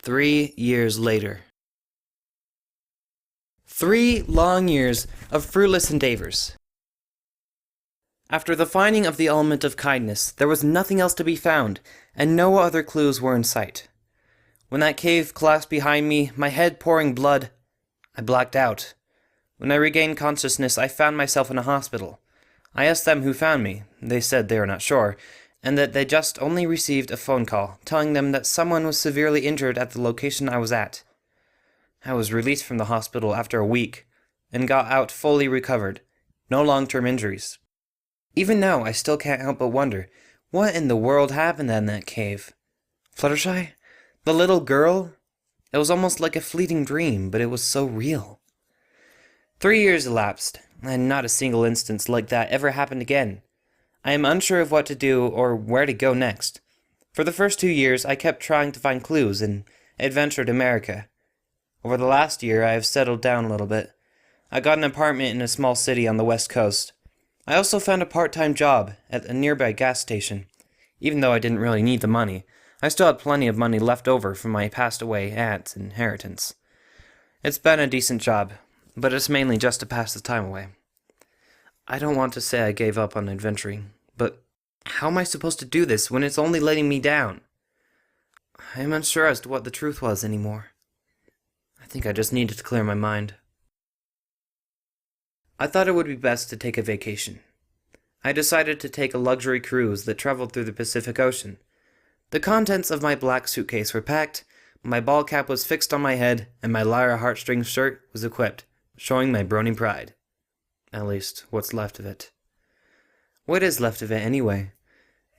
3 years later. 3 long years of fruitless endeavors. After the finding of the element of kindness, there was nothing else to be found, and no other clues were in sight. When that cave collapsed behind me, my head pouring blood, I blacked out. When I regained consciousness, I found myself in a hospital. I asked them who found me. They said they were not sure, and that they just only received a phone call, telling them that someone was severely injured at the location I was at. I was released from the hospital after a week, and got out fully recovered. No long-term injuries. Even now, I still can't help but wonder, what in the world happened in that cave? Fluttershy? The little girl? It was almost like a fleeting dream, but it was so real. 3 years elapsed, and not a single instance like that ever happened again. I am unsure of what to do or where to go next. For the first 2 years, I kept trying to find clues and adventured America. Over the last year, I have settled down a little bit. I got an apartment in a small city on the west coast. I also found a part-time job at a nearby gas station. Even though I didn't really need the money, I still had plenty of money left over from my passed-away aunt's inheritance. It's been a decent job, but it's mainly just to pass the time away. I don't want to say I gave up on adventuring, but how am I supposed to do this when it's only letting me down? I am unsure as to what the truth was anymore. I think I just needed to clear my mind. I thought it would be best to take a vacation. I decided to take a luxury cruise that traveled through the Pacific Ocean. The contents of my black suitcase were packed, my ball cap was fixed on my head, and my Lyra heartstrings shirt was equipped, showing my brony pride. At least, what's left of it. What is left of it, anyway?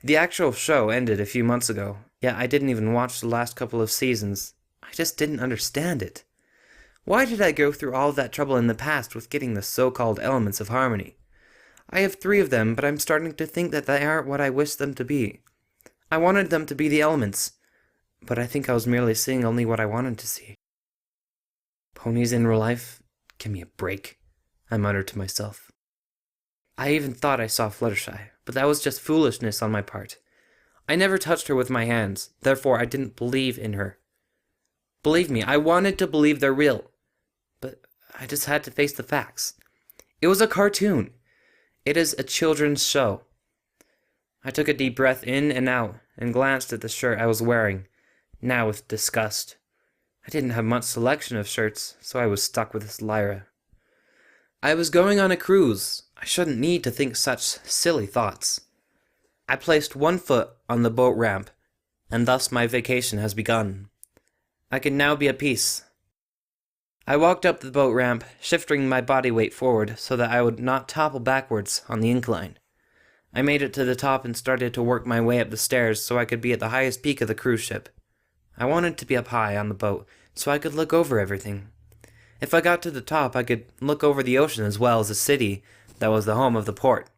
The actual show ended a few months ago, yet I didn't even watch the last couple of seasons. I just didn't understand it. Why did I go through all of that trouble in the past with getting the so-called elements of harmony? I have 3 of them, but I'm starting to think that they aren't what I wish them to be. I wanted them to be the elements, but I think I was merely seeing only what I wanted to see. Ponies in real life? Give me a break, I muttered to myself. I even thought I saw Fluttershy, but that was just foolishness on my part. I never touched her with my hands, therefore I didn't believe in her. Believe me, I wanted to believe they're real. But I just had to face the facts. It was a cartoon. It is a children's show. I took a deep breath in and out and glanced at the shirt I was wearing, now with disgust. I didn't have much selection of shirts, so I was stuck with this Lyra. I was going on a cruise. I shouldn't need to think such silly thoughts. I placed 1 foot on the boat ramp, and thus my vacation has begun. I can now be at peace. I walked up the boat ramp, shifting my body weight forward so that I would not topple backwards on the incline. I made it to the top and started to work my way up the stairs so I could be at the highest peak of the cruise ship. I wanted to be up high on the boat so I could look over everything. If I got to the top, I could look over the ocean as well as the city that was the home of the port.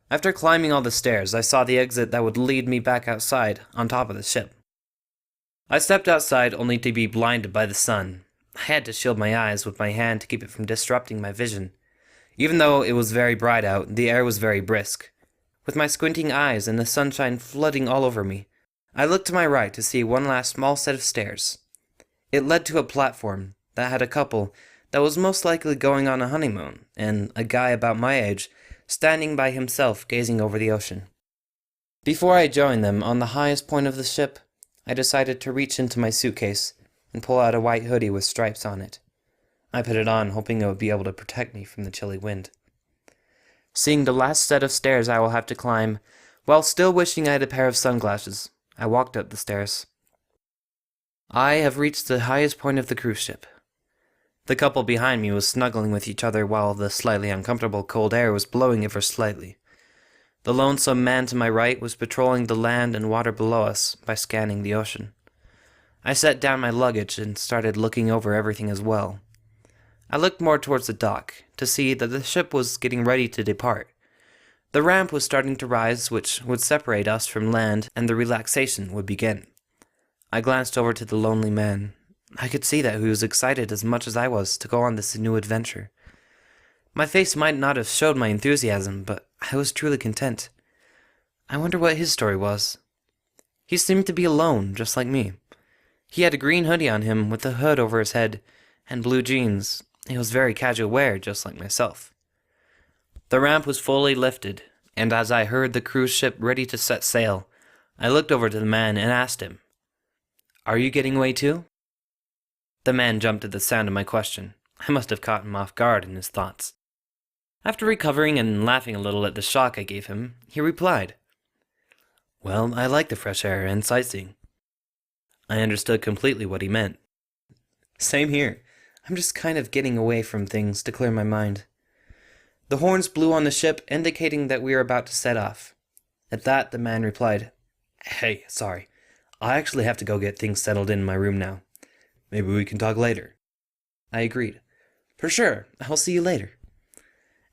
After climbing all the stairs, I saw the exit that would lead me back outside on top of the ship. I stepped outside only to be blinded by the sun. I had to shield my eyes with my hand to keep it from disrupting my vision. Even though it was very bright out, the air was very brisk. With my squinting eyes and the sunshine flooding all over me, I looked to my right to see one last small set of stairs. It led to a platform that had a couple that was most likely going on a honeymoon, and a guy about my age standing by himself gazing over the ocean. Before I joined them on the highest point of the ship, I decided to reach into my suitcase and pull out a white hoodie with stripes on it. I put it on, hoping it would be able to protect me from the chilly wind. Seeing the last set of stairs I will have to climb, while still wishing I had a pair of sunglasses, I walked up the stairs. I have reached the highest point of the cruise ship. The couple behind me was snuggling with each other while the slightly uncomfortable cold air was blowing ever slightly. The lonesome man to my right was patrolling the land and water below us by scanning the ocean. I set down my luggage and started looking over everything as well. I looked more towards the dock to see that the ship was getting ready to depart. The ramp was starting to rise, which would separate us from land, and the relaxation would begin. I glanced over to the lonely man. I could see that he was excited as much as I was to go on this new adventure. My face might not have showed my enthusiasm, but I was truly content. I wonder what his story was. He seemed to be alone, just like me. He had a green hoodie on him with a hood over his head and blue jeans. It was very casual wear, just like myself. The ramp was fully lifted, and as I heard the cruise ship ready to set sail, I looked over to the man and asked him, "Are you getting away too?" The man jumped at the sound of my question. I must have caught him off guard in his thoughts. After recovering and laughing a little at the shock I gave him, he replied, "Well, I like the fresh air and sightseeing." I understood completely what he meant. Same here. I'm just kind of getting away from things to clear my mind. The horns blew on the ship, indicating that we were about to set off. At that, the man replied, "Hey, sorry. I actually have to go get things settled in my room now. Maybe we can talk later." I agreed. "For sure. I'll see you later."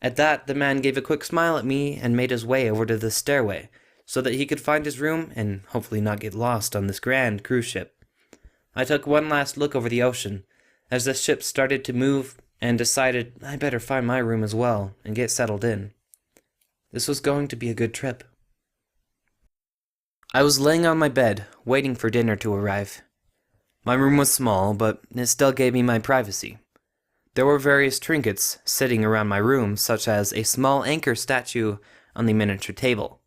At that, the man gave a quick smile at me and made his way over to the stairway so that he could find his room and hopefully not get lost on this grand cruise ship. I took one last look over the ocean as the ship started to move and decided I better find my room as well and get settled in. This was going to be a good trip. I was laying on my bed, waiting for dinner to arrive. My room was small, but it still gave me my privacy. There were various trinkets sitting around my room, such as a small anchor statue on the miniature table.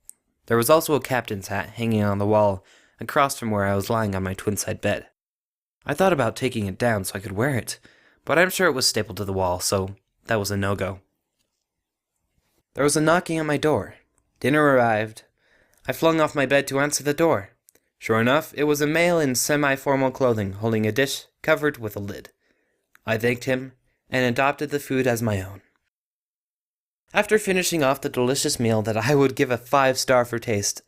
There was also a captain's hat hanging on the wall across from where I was lying on my twin-side bed. I thought about taking it down so I could wear it, but I'm sure it was stapled to the wall, so that was a no-go. There was a knocking at my door. Dinner arrived. I flung off my bed to answer the door. Sure enough, it was a male in semi-formal clothing holding a dish covered with a lid. I thanked him and adopted the food as my own. After finishing off the delicious meal that I would give a 5-star for taste,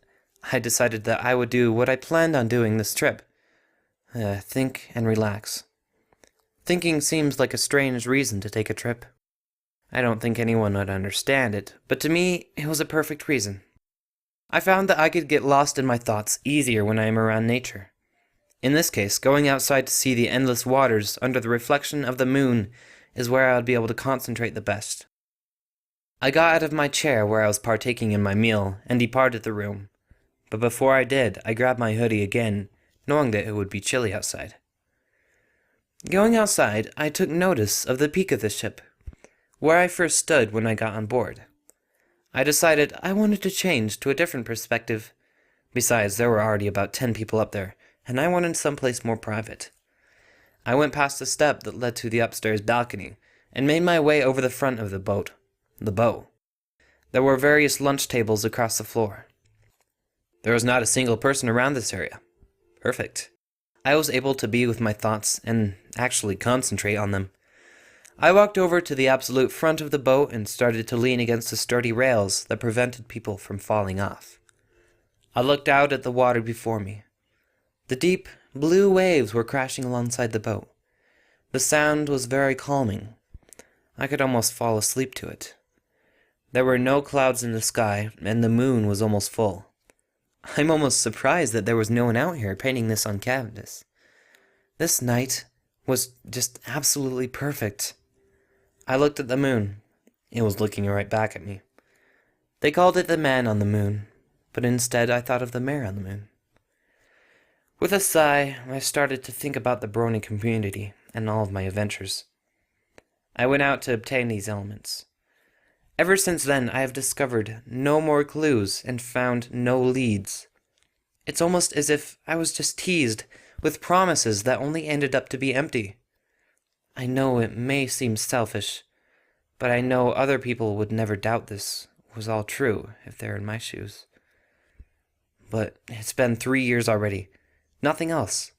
I decided that I would do what I planned on doing this trip. Think and relax. Thinking seems like a strange reason to take a trip. I don't think anyone would understand it, but to me, it was a perfect reason. I found that I could get lost in my thoughts easier when I am around nature. In this case, going outside to see the endless waters under the reflection of the moon is where I would be able to concentrate the best. I got out of my chair where I was partaking in my meal and departed the room, but before I did, I grabbed my hoodie again, knowing that it would be chilly outside. Going outside, I took notice of the peak of the ship, where I first stood when I got on board. I decided I wanted to change to a different perspective. Besides, there were already about 10 people up there, and I wanted someplace more private. I went past the step that led to the upstairs balcony, and made my way over the front of the boat. The bow. There were various lunch tables across the floor. There was not a single person around this area. Perfect. I was able to be with my thoughts and actually concentrate on them. I walked over to the absolute front of the boat and started to lean against the sturdy rails that prevented people from falling off. I looked out at the water before me. The deep, blue waves were crashing alongside the boat. The sound was very calming. I could almost fall asleep to it. There were no clouds in the sky, and the moon was almost full. I'm almost surprised that there was no one out here painting this on canvas. This night was just absolutely perfect. I looked at the moon. It was looking right back at me. They called it the man on the moon, but instead I thought of the mare on the moon. With a sigh, I started to think about the brony community and all of my adventures. I went out to obtain these elements. Ever since then, I have discovered no more clues and found no leads. It's almost as if I was just teased with promises that only ended up to be empty. I know it may seem selfish, but I know other people would never doubt this was all true if they're in my shoes. But it's been 3 years already. Nothing else.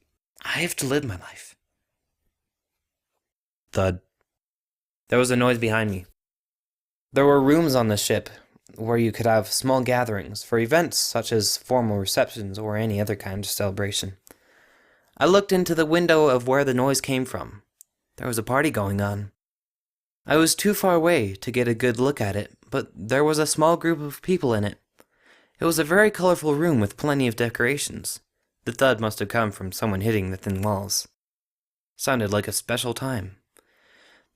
I have to live my life. Thud. There was a noise behind me. There were rooms on the ship where you could have small gatherings for events such as formal receptions or any other kind of celebration. I looked into the window of where the noise came from. There was a party going on. I was too far away to get a good look at it, but there was a small group of people in it. It was a very colorful room with plenty of decorations. The thud must have come from someone hitting the thin walls. Sounded like a special time.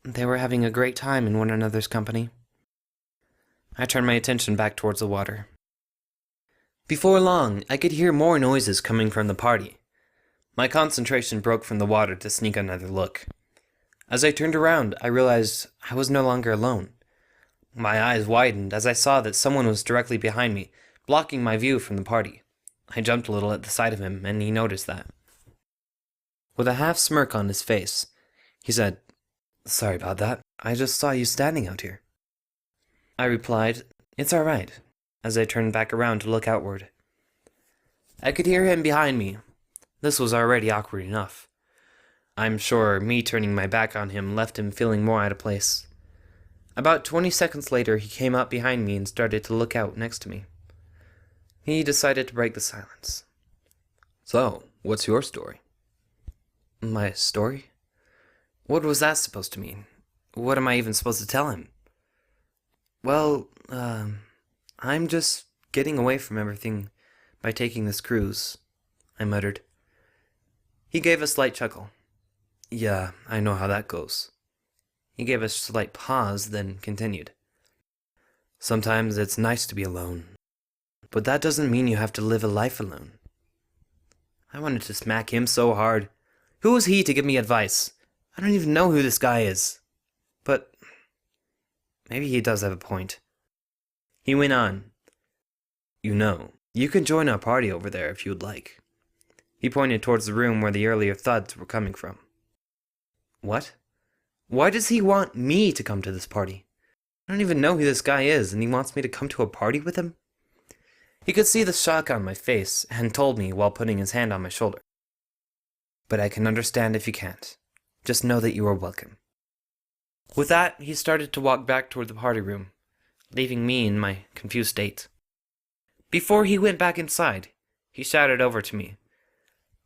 They were having a great time in one another's company. I turned my attention back towards the water. Before long, I could hear more noises coming from the party. My concentration broke from the water to sneak another look. As I turned around, I realized I was no longer alone. My eyes widened as I saw that someone was directly behind me, blocking my view from the party. I jumped a little at the sight of him, and he noticed that. With a half smirk on his face, he said, "Sorry about that. I just saw you standing out here." I replied, "It's all right," as I turned back around to look outward. I could hear him behind me. This was already awkward enough. I'm sure me turning my back on him left him feeling more out of place. About 20 seconds later, he came up behind me and started to look out next to me. He decided to break the silence. "So, what's your story?" "My story? What was that supposed to mean? What am I even supposed to tell him?" "Well, I'm just getting away from everything by taking this cruise," I muttered. He gave a slight chuckle. "Yeah, I know how that goes." He gave a slight pause, then continued. "Sometimes it's nice to be alone, but that doesn't mean you have to live a life alone." I wanted to smack him so hard. Who was he to give me advice? I don't even know who this guy is. But maybe he does have a point. He went on. "You know, you can join our party over there if you would like." He pointed towards the room where the earlier thuds were coming from. What? Why does he want me to come to this party? I don't even know who this guy is, and he wants me to come to a party with him? He could see the shock on my face, and told me while putting his hand on my shoulder. "But I can understand if you can't. Just know that you are welcome." With that, he started to walk back toward the party room, leaving me in my confused state. Before he went back inside, he shouted over to me,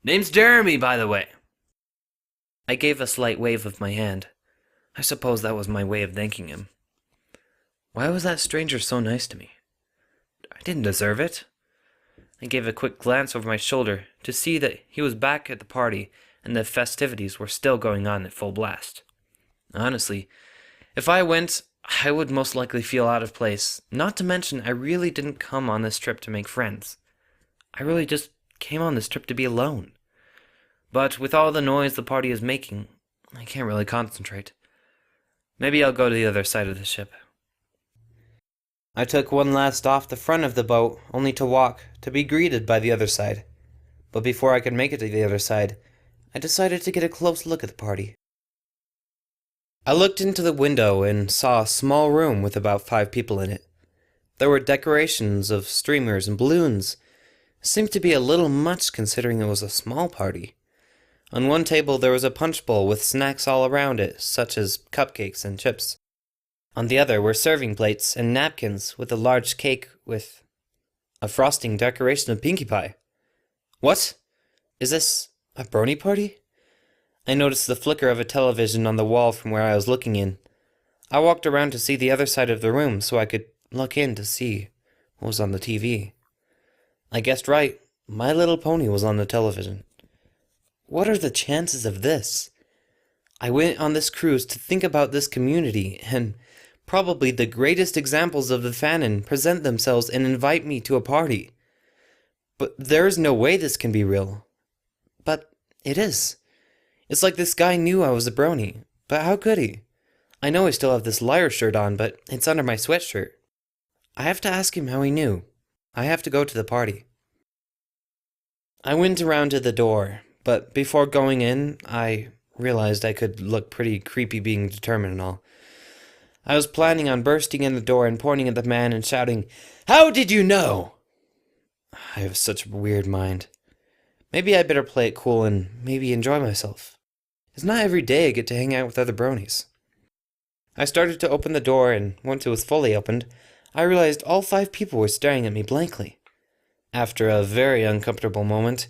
"Name's Jeremy, by the way." I gave a slight wave of my hand. I suppose that was my way of thanking him. Why was that stranger so nice to me? I didn't deserve it. I gave a quick glance over my shoulder to see that he was back at the party and the festivities were still going on at full blast. Honestly, if I went, I would most likely feel out of place, not to mention I really didn't come on this trip to make friends. I really just came on this trip to be alone. But with all the noise the party is making, I can't really concentrate. Maybe I'll go to the other side of the ship. I took one last off the front of the boat, only to walk, to be greeted by the other side. But before I could make it to the other side, I decided to get a close look at the party. I looked into the window and saw a small room with about 5 people in it. There were decorations of streamers and balloons. It seemed to be a little much considering it was a small party. On one table there was a punch bowl with snacks all around it, such as cupcakes and chips. On the other were serving plates and napkins with a large cake with a frosting decoration of Pinkie Pie. What? Is this a brony party? I noticed the flicker of a television on the wall from where I was looking in. I walked around to see the other side of the room so I could look in to see what was on the TV. I guessed right. My Little Pony was on the television. What are the chances of this? I went on this cruise to think about this community, and probably the greatest examples of the fanon present themselves and invite me to a party. But there is no way this can be real. But it is. It's like this guy knew I was a brony, but how could he? I know I still have this liar shirt on, but it's under my sweatshirt. I have to ask him how he knew. I have to go to the party. I went around to the door. But before going in, I realized I could look pretty creepy being determined and all. I was planning on bursting in the door and pointing at the man and shouting, "How did you know?" I have such a weird mind. Maybe I'd better play it cool and maybe enjoy myself. It's not every day I get to hang out with other bronies. I started to open the door, and once it was fully opened, I realized all 5 people were staring at me blankly. After a very uncomfortable moment,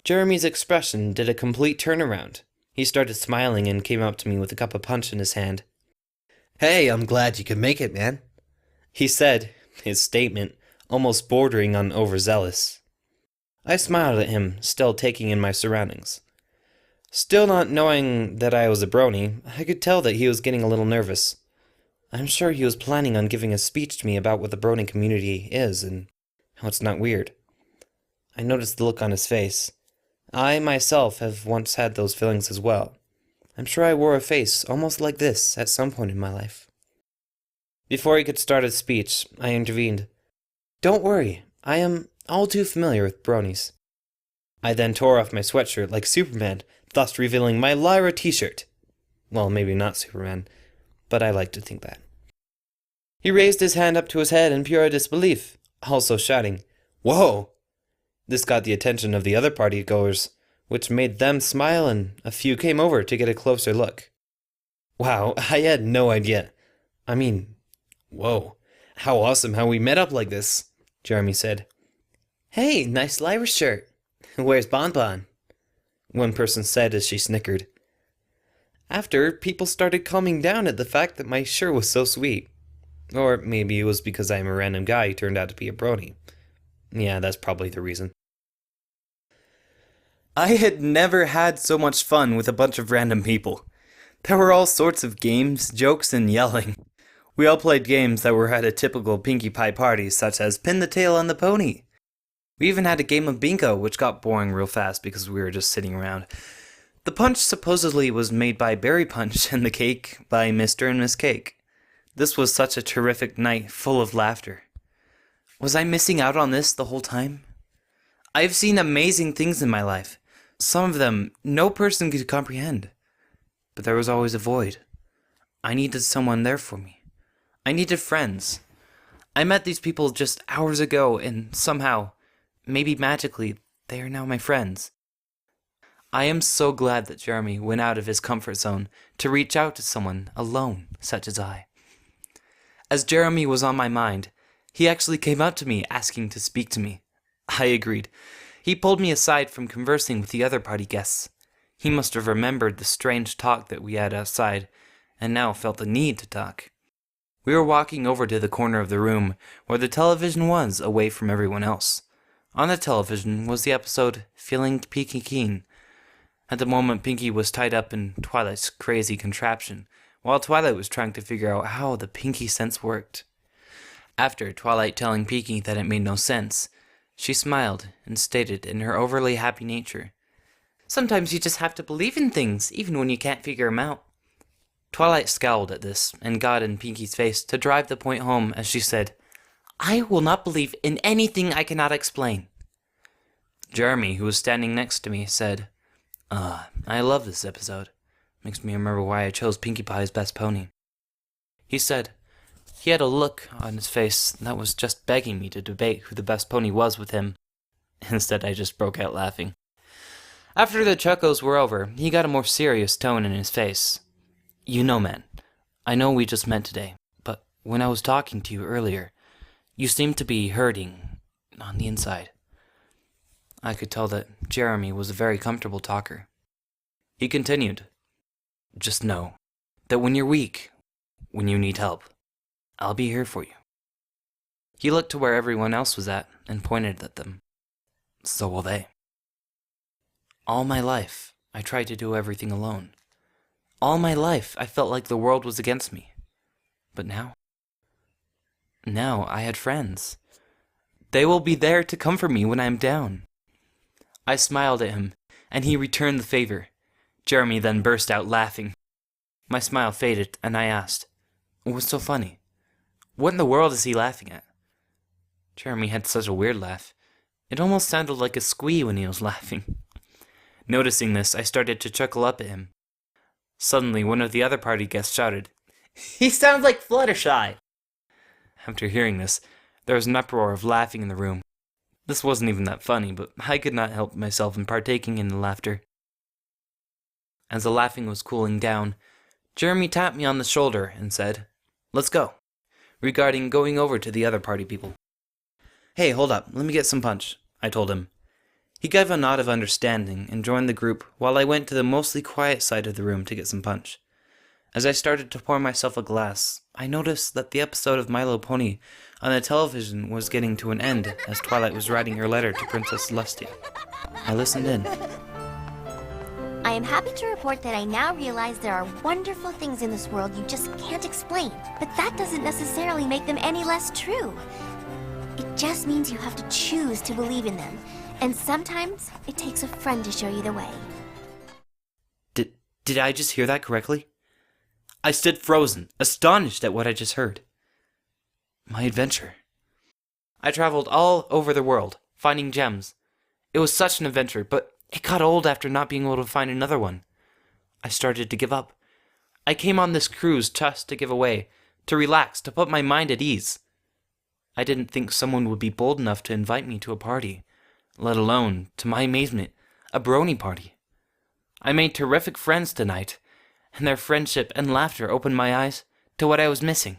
Jeremy's expression did a complete turnaround. He started smiling and came up to me with a cup of punch in his hand. "Hey, I'm glad you could make it, man," he said, his statement almost bordering on overzealous. I smiled at him, still taking in my surroundings. Still not knowing that I was a brony, I could tell that he was getting a little nervous. I'm sure he was planning on giving a speech to me about what the brony community is and how it's not weird. I noticed the look on his face. I myself have once had those feelings as well. I'm sure I wore a face almost like this at some point in my life. Before he could start his speech, I intervened. Don't worry, I am all too familiar with bronies. I then tore off my sweatshirt like Superman, thus revealing my Lyra t-shirt. Well, maybe not Superman, but I like to think that. He raised his hand up to his head in pure disbelief, also shouting, "Whoa!" This got the attention of the other party goers, which made them smile, and a few came over to get a closer look. Wow, I had no idea. I mean, whoa, how awesome how we met up like this, Jeremy said. Hey, nice Lyra shirt. Where's Bonbon? One person said as she snickered. After, people started calming down at the fact that my shirt was so sweet. Or maybe it was because I'm a random guy who turned out to be a brony. Yeah, that's probably the reason. I had never had so much fun with a bunch of random people. There were all sorts of games, jokes, and yelling. We all played games that were at a typical Pinkie Pie party, such as Pin the Tail on the Pony. We even had a game of bingo, which got boring real fast because we were just sitting around. The punch supposedly was made by Berry Punch, and the cake by Mr. and Miss Cake. This was such a terrific night, full of laughter. Was I missing out on this the whole time? I've seen amazing things in my life. Some of them no person could comprehend. But there was always a void. I needed someone there for me. I needed friends. I met these people just hours ago, and somehow, maybe magically, they are now my friends. I am so glad that Jeremy went out of his comfort zone to reach out to someone alone, such as I. As Jeremy was on my mind, he actually came up to me asking to speak to me. I agreed. He pulled me aside from conversing with the other party guests. He must have remembered the strange talk that we had outside, and now felt the need to talk. We were walking over to the corner of the room where the television was, away from everyone else. On the television was the episode Feeling Pinkie Keen. At the moment, Pinkie was tied up in Twilight's crazy contraption, while Twilight was trying to figure out how the Pinkie sense worked. After Twilight telling Pinkie that it made no sense, she smiled and stated in her overly happy nature, "Sometimes you just have to believe in things, even when you can't figure them out." Twilight scowled at this and got in Pinkie's face to drive the point home as she said, "I will not believe in anything I cannot explain." Jeremy, who was standing next to me, said, I love this episode. Makes me remember why I chose Pinkie Pie's best pony." He said, he had a look on his face that was just begging me to debate who the best pony was with him. Instead, I just broke out laughing. After the chuckles were over, he got a more serious tone in his face. "You know, man, I know we just met today, but when I was talking to you earlier, you seemed to be hurting on the inside." I could tell that Jeremy was a very comfortable talker. He continued, "Just know that when you're weak, when you need help, I'll be here for you." He looked to where everyone else was at and pointed at them. So will they. All my life, I tried to do everything alone. All my life, I felt like the world was against me. But now I had friends. They will be there to comfort me when I am down. I smiled at him, and he returned the favor. Jeremy then burst out laughing. My smile faded, and I asked, "What's so funny? What in the world is he laughing at?" Jeremy had such a weird laugh. It almost sounded like a squee when he was laughing. Noticing this, I started to chuckle up at him. Suddenly, one of the other party guests shouted, "He sounds like Fluttershy!" After hearing this, there was an uproar of laughing in the room. This wasn't even that funny, but I could not help myself in partaking in the laughter. As the laughing was cooling down, Jeremy tapped me on the shoulder and said, "Let's go," regarding going over to the other party people. "Hey, hold up, let me get some punch," I told him. He gave a nod of understanding and joined the group while I went to the mostly quiet side of the room to get some punch. As I started to pour myself a glass, I noticed that the episode of My Little Pony on the television was getting to an end as Twilight was writing her letter to Princess Celestia. I listened in. "I am happy to report that I now realize there are wonderful things in this world you just can't explain, but that doesn't necessarily make them any less true. It just means you have to choose to believe in them, And sometimes it takes a friend to show you the way. Did I just hear that correctly? I stood frozen, astonished at what I just heard. My adventure. I traveled all over the world, finding gems. It was such an adventure, but it got old after not being able to find another one. I started to give up. I came on this cruise just to give away, to relax, to put my mind at ease. I didn't think someone would be bold enough to invite me to a party, let alone, to my amazement, a brony party. I made terrific friends tonight, and their friendship and laughter opened my eyes to what I was missing.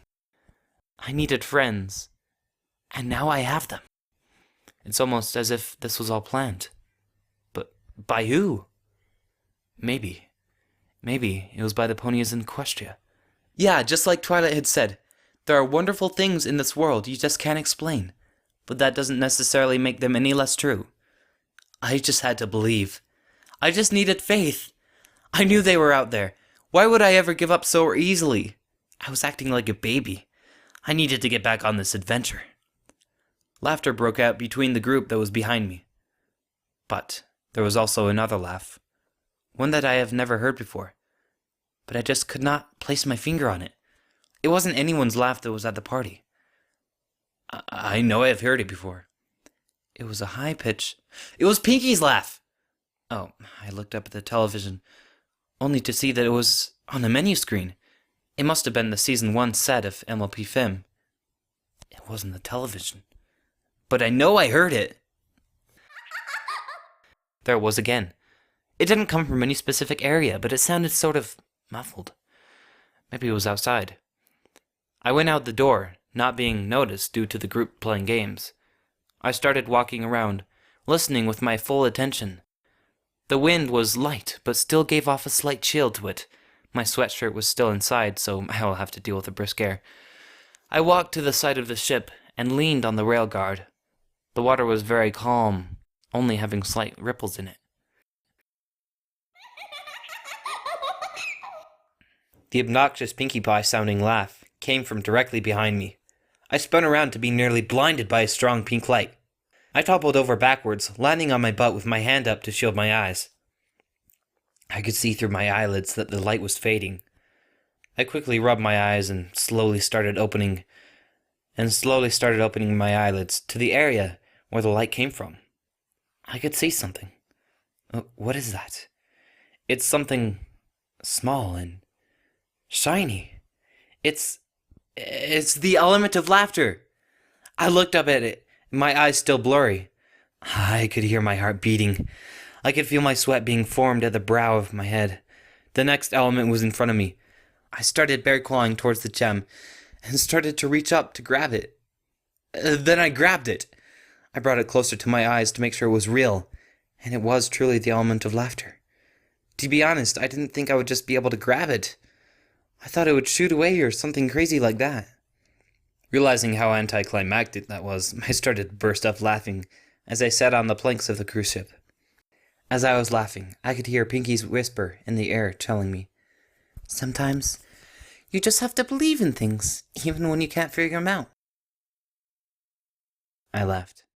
I needed friends, and now I have them. It's almost as if this was all planned. But by who? Maybe it was by the ponies in Equestria. Yeah, just like Twilight had said, there are wonderful things in this world you just can't explain, but that doesn't necessarily make them any less true. I just had to believe. I just needed faith. I knew they were out there. Why would I ever give up so easily? I was acting like a baby. I needed to get back on this adventure. Laughter broke out between the group that was behind me. But there was also another laugh, one that I have never heard before, but I just could not place my finger on it. It wasn't anyone's laugh that was at the party. I know I have heard it before. It was a high pitch. It was Pinkie's laugh! Oh, I looked up at the television, only to see that it was on the menu screen. It must have been the Season 1 set of MLP Film. It wasn't the television. But I know I heard it. There it was again. It didn't come from any specific area, but it sounded sort of muffled. Maybe it was outside. I went out the door, not being noticed due to the group playing games. I started walking around, listening with my full attention. The wind was light, but still gave off a slight chill to it. My sweatshirt was still inside, so I will have to deal with the brisk air. I walked to the side of the ship and leaned on the rail guard. The water was very calm, only having slight ripples in it. The obnoxious Pinkie Pie-sounding laugh came from directly behind me. I spun around to be nearly blinded by a strong pink light. I toppled over backwards, landing on my butt with my hand up to shield my eyes. I could see through my eyelids that the light was fading. I quickly rubbed my eyes and slowly started opening my eyelids to the area where the light came from. I could see something. What is that? It's something small and shiny. It's the element of laughter. I looked up at it, my eyes still blurry. I could hear my heart beating. I could feel my sweat being formed at the brow of my head. The next element was in front of me. I started bear clawing towards the gem and started to reach up to grab it. Then I grabbed it. I brought it closer to my eyes to make sure it was real, and it was truly the element of laughter. To be honest, I didn't think I would just be able to grab it. I thought it would shoot away or something crazy like that. Realizing how anticlimactic that was, I started to burst up laughing as I sat on the planks of the cruise ship. As I was laughing, I could hear Pinkie's whisper in the air telling me, "Sometimes you just have to believe in things, even when you can't figure them out." I laughed.